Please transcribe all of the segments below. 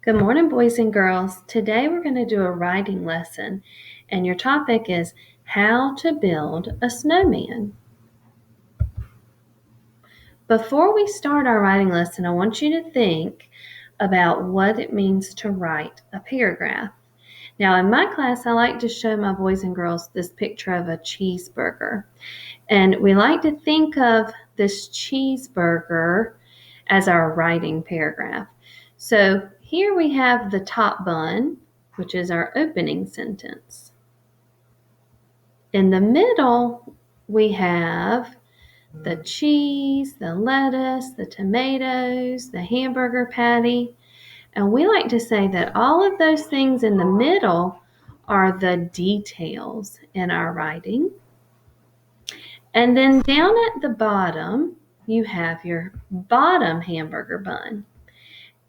Good morning, boys and girls. Today we're going to do a writing lesson, and your topic is how to build a snowman. Before we start our writing lesson, I want you to think about what it means to write a paragraph. Now, in my class, I like to show my boys and girls this picture of a cheeseburger, and we like to think of this cheeseburger as our writing paragraph. So here we have the top bun, which is our opening sentence. In the middle, we have the cheese, the lettuce, the tomatoes, the hamburger patty. And we like to say that all of those things in the middle are the details in our writing. And then down at the bottom, you have your bottom hamburger bun.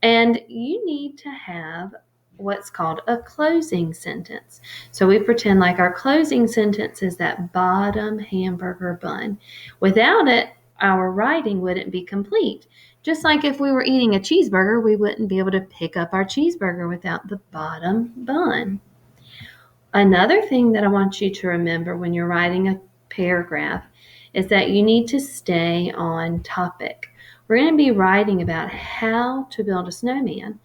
And you need to have what's called a closing sentence. So we pretend like our closing sentence is that bottom hamburger bun. Without it, our writing wouldn't be complete. Just like if we were eating a cheeseburger, we wouldn't be able to pick up our cheeseburger without the bottom bun. Another thing that I want you to remember when you're writing a paragraph is that you need to stay on topic. We're going to be writing about how to build a snowman.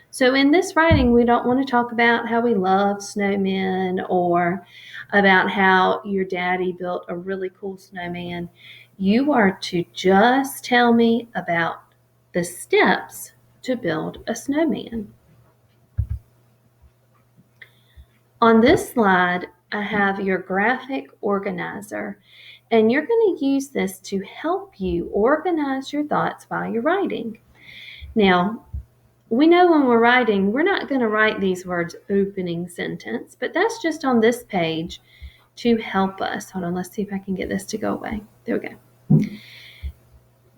So in this writing, we don't want to talk about how we love snowmen or about how your daddy built a really cool snowman. You are to just tell me about the steps to build a snowman. On this slide, I have your graphic organizer, and you're going to use this to help you organize your thoughts while you're writing. Now, we know when we're writing, we're not going to write these words opening sentence, but that's just on this page to help us. Hold on, let's see if I can get this to go away. There we go.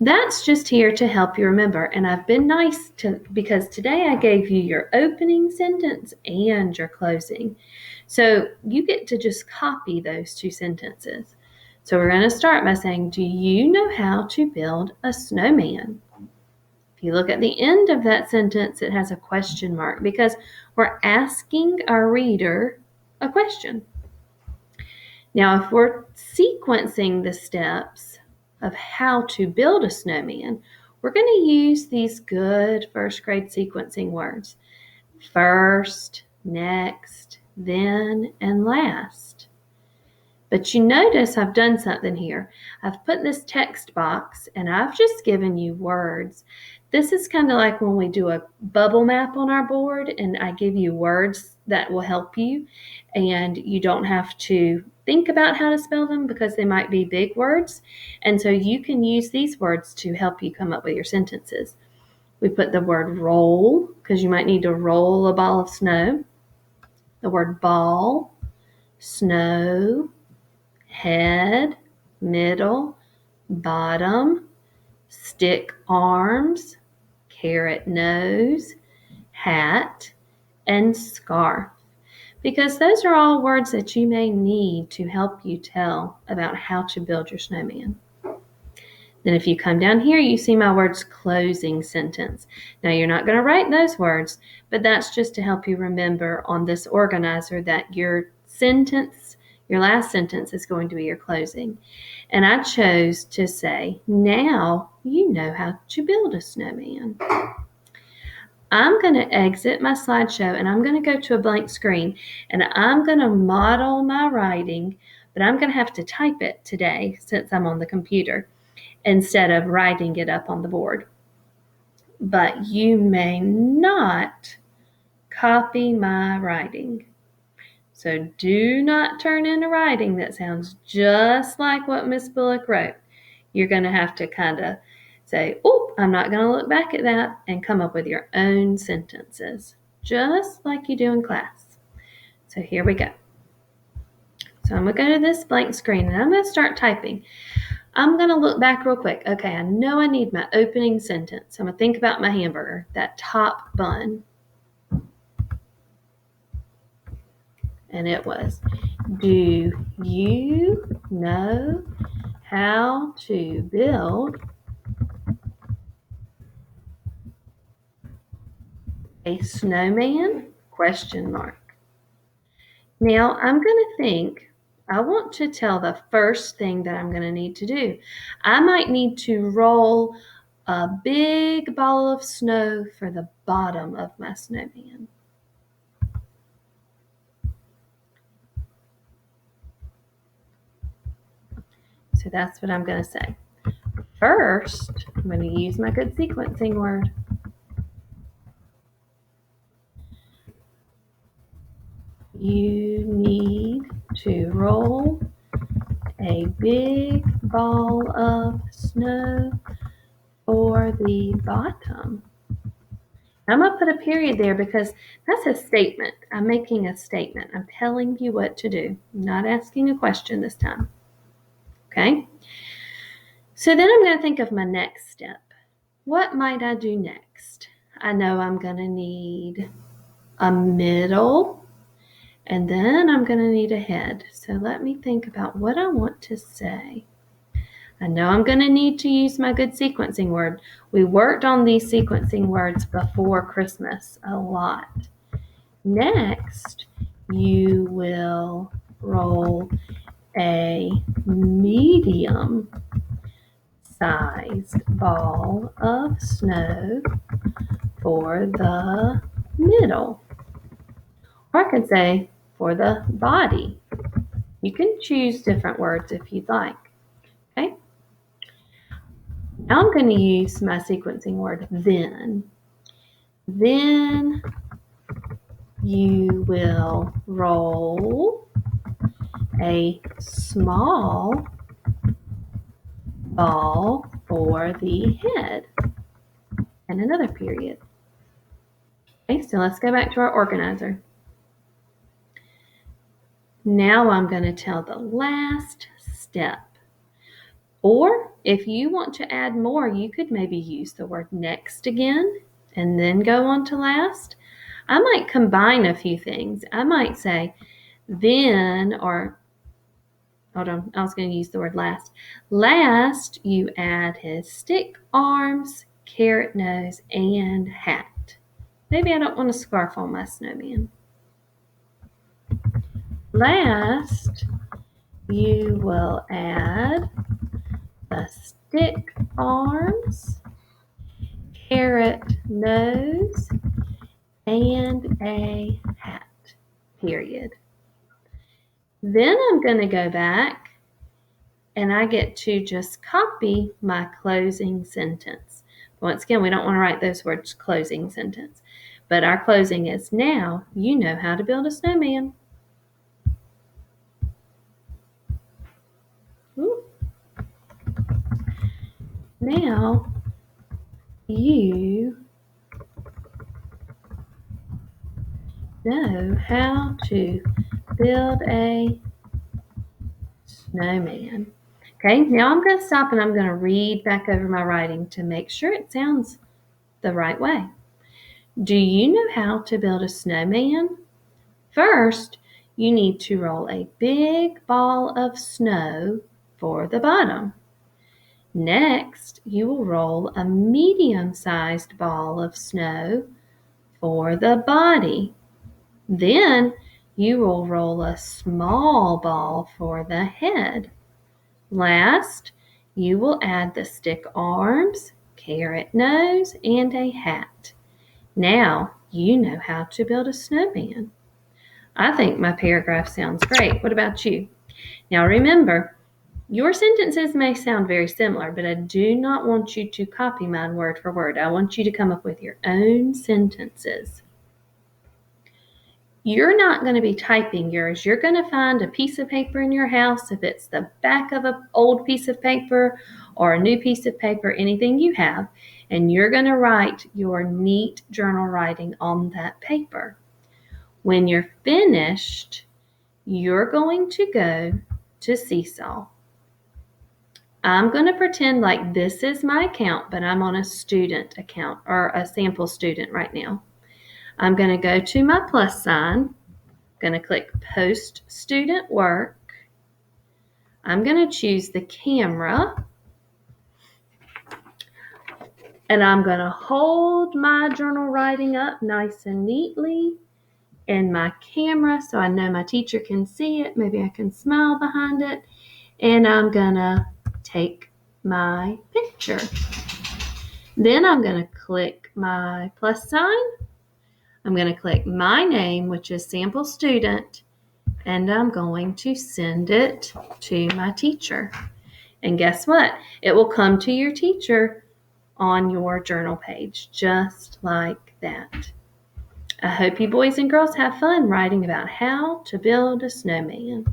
That's just here to help you remember, and I've been nice because today I gave you your opening sentence and your closing. So you get to just copy those two sentences. So we're going to start by saying, do you know how to build a snowman? If you look at the end of that sentence, it has a question mark because we're asking our reader a question. Now, if we're sequencing the steps of how to build a snowman, we're going to use these good first grade sequencing words. First, next, then, and last. But you notice I've done something here. I've put this text box and I've just given you words. This is kind of like when we do a bubble map on our board and I give you words that will help you and you don't have to think about how to spell them because they might be big words. And so you can use these words to help you come up with your sentences. We put the word roll because you might need to roll a ball of snow. The word ball, snow, head, middle, bottom, stick arms, carrot nose, hat, and scarf. Because those are all words that you may need to help you tell about how to build your snowman. Then if you come down here, you see my words closing sentence. Now you're not going to write those words, but that's just to help you remember on this organizer that your sentence, your last sentence is going to be your closing. And I chose to say, now you know how to build a snowman. I'm going to exit my slideshow and I'm going to go to a blank screen and I'm going to model my writing, but I'm going to have to type it today since I'm on the computer instead of writing it up on the board. But you may not copy my writing. So do not turn in a writing that sounds just like what Miss Bullock wrote. You're going to have to kind of say, oh, I'm not going to look back at that and come up with your own sentences, just like you do in class. So here we go. So I'm going to go to this blank screen and I'm going to start typing. I'm going to look back real quick. Okay, I know I need my opening sentence. I'm going to think about my hamburger, that top bun. And it was, do you know how to build A snowman? Question mark. Now I'm going to think, I want to tell the first thing that I'm going to need to do. I might need to roll a big ball of snow for the bottom of my snowman. So that's what I'm going to say. First, I'm going to use my good sequencing word. You need to roll a big ball of snow for the bottom. I'm going to put a period there because that's a statement. I'm making a statement. I'm telling you what to do. I'm not asking a question this time. Okay? So then I'm going to think of my next step. What might I do next? I know I'm going to need a middle, and then I'm going to need a head. So let me think about what I want to say. I know I'm going to need to use my good sequencing word. We worked on these sequencing words before Christmas a lot. Next, you will roll a medium sized ball of snow for the middle. Or I could say for the body. You can choose different words if you'd like. Okay? Now I'm going to use my sequencing word then. Then you will roll a small ball for the head. And another period. Okay, so let's go back to our organizer. Now I'm going to tell the last step. Or if you want to add more, you could maybe use the word next again and then go on to last. I might combine a few things. I might say then, or hold on, I was going to use the word last. Last, you add his stick arms, carrot nose, and hat. Maybe I don't want a scarf on my snowman. Last, you will add the stick arms, carrot nose, and a hat, period. Then I'm going to go back and I get to just copy my closing sentence. Once again, we don't want to write those words closing sentence, but our closing is now you know how to build a snowman. Ooh. Now you know how to build a snowman. Okay, now I'm going to stop and I'm going to read back over my writing to make sure it sounds the right way. Do you know how to build a snowman? First, you need to roll a big ball of snow for the bottom. Next, you will roll a medium-sized ball of snow for the body. Then, you will roll a small ball for the head. Last, you will add the stick arms, carrot nose, and a hat. Now, you know how to build a snowman. I think my paragraph sounds great. What about you? Now remember, your sentences may sound very similar, but I do not want you to copy mine word for word. I want you to come up with your own sentences. You're not going to be typing yours. You're going to find a piece of paper in your house, if it's the back of an old piece of paper or a new piece of paper, anything you have, and you're going to write your neat journal writing on that paper. When you're finished, you're going to go to Seesaw. I'm going to pretend like this is my account, but I'm on a student account or a sample student right now. I'm going to go to my plus sign. I'm going to click Post Student Work. I'm going to choose the camera. And I'm going to hold my journal writing up nice and neatly in my camera so I know my teacher can see it. Maybe I can smile behind it. And I'm going to take my picture. Then I'm going to click my plus sign. I'm going to click my name, which is Sample Student, and I'm going to send it to my teacher. And guess what? It will come to your teacher on your journal page, just like that. I hope you boys and girls have fun writing about how to build a snowman.